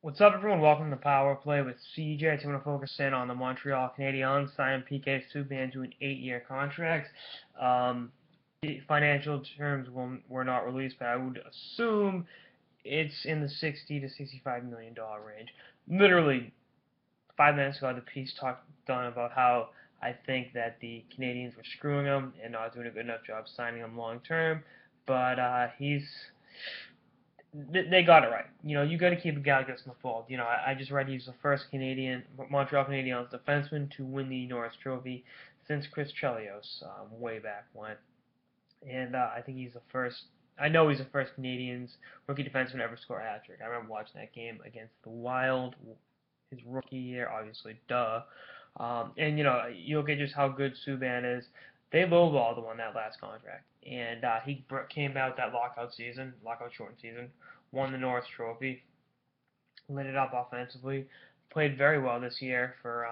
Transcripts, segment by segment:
What's up, everyone? Welcome to Power Play with CJ. Today, I'm going to focus in on the Montreal Canadiens signing PK Subban to an 8-year contract. The financial terms were not released, but I would assume it's in the 60 to 65 million dollar range. Literally 5 minutes ago, the piece talked done about how I think that the Canadiens were screwing him and not doing a good enough job signing him long term. But they got it right. You got to keep a guy like this in the fold. I just read he's the first Montreal Canadiens defenseman to win the Norris Trophy since Chris Chelios, way back when. And I think he's the first. I know he's the first Canadiens rookie defenseman to ever score a hat trick. I remember watching that game against the Wild, his rookie year, obviously, duh. And you look at just how good Subban is. They lowballed him on that last contract, and he came out that lockout shortened season, won the Norris Trophy, lit it up offensively, played very well this year for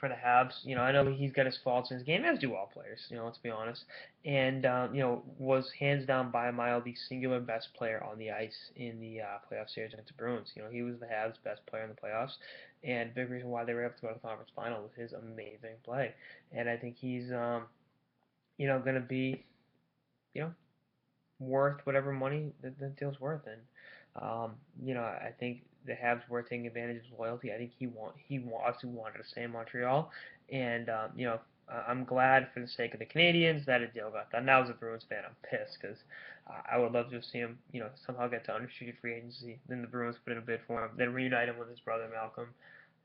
the Habs. I know he's got his faults in his game, as do all players. Let's be honest. And was hands down by a mile the singular best player on the ice in the playoff series against the Bruins. He was the Habs' best player in the playoffs, and big reason why they were able to go to the conference final was his amazing play. And I think he's going to be you know worth whatever money the deal's worth. And I think the Habs were taking advantage of his loyalty. I think he obviously wanted to stay in Montreal, and I'm glad for the sake of the Canadiens that a deal got done. Now as a Bruins fan, I'm pissed because I would love to see him somehow get to unrestricted free agency. Then the Bruins put in a bid for him, then reunite him with his brother Malcolm,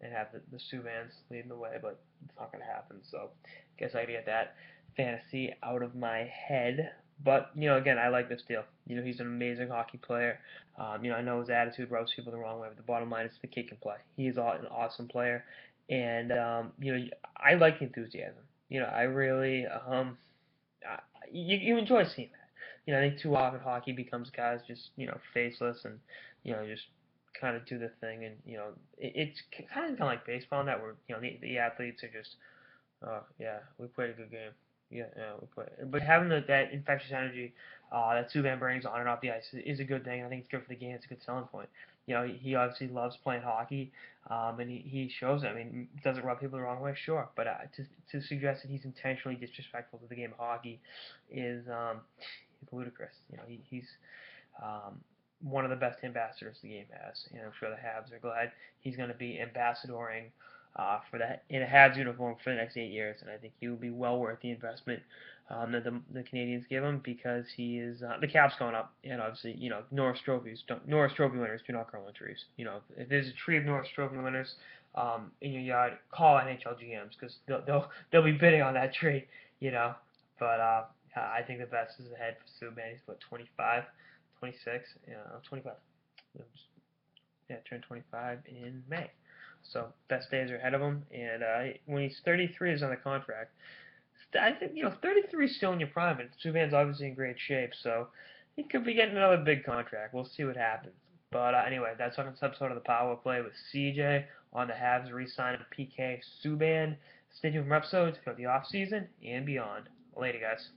and have the Subbans leading the way. But it's not going to happen. So I guess I gotta get that fantasy out of my head. But again, I like this deal. He's an amazing hockey player. I know his attitude rubs people the wrong way, but the bottom line is the kid can play. He is an awesome player, and I like enthusiasm. I really you enjoy seeing that. I think too often hockey becomes guys just faceless and just kind of do the thing, and it's kind of like baseball in that where the athletes are just, oh yeah, we played a good game. Yeah, we play. But having that infectious energy that Subban brings on and off the ice is a good thing. I think it's good for the game. It's a good selling point. He obviously loves playing hockey, and he shows it. I mean, does it rub people the wrong way? Sure, but to suggest that he's intentionally disrespectful to the game of hockey is ludicrous. He's one of the best ambassadors the game has, and I'm sure the Habs are glad he's going to be ambassadoring for that in a Habs uniform for the next 8 years, and I think he will be well worth the investment that the Canadiens give him because he is the cap's going up, and obviously Norris Trophy winners do not grow on trees. If there's a tree of Norris Trophy winners in your yard, call NHL GMs because they'll be bidding on that tree. But I think the best is ahead for Subban. He's what 25, 26, 25. Yeah, turned 25 in May. So best days are ahead of him, and when he's 33 is on the contract. I think 33 is still in your prime, and Subban's obviously in great shape, so he could be getting another big contract. We'll see what happens. But anyway, that's on this episode of the Power Play with CJ on the Habs re-sign of PK Subban. Stay tuned for episodes for the off season and beyond. Later, guys.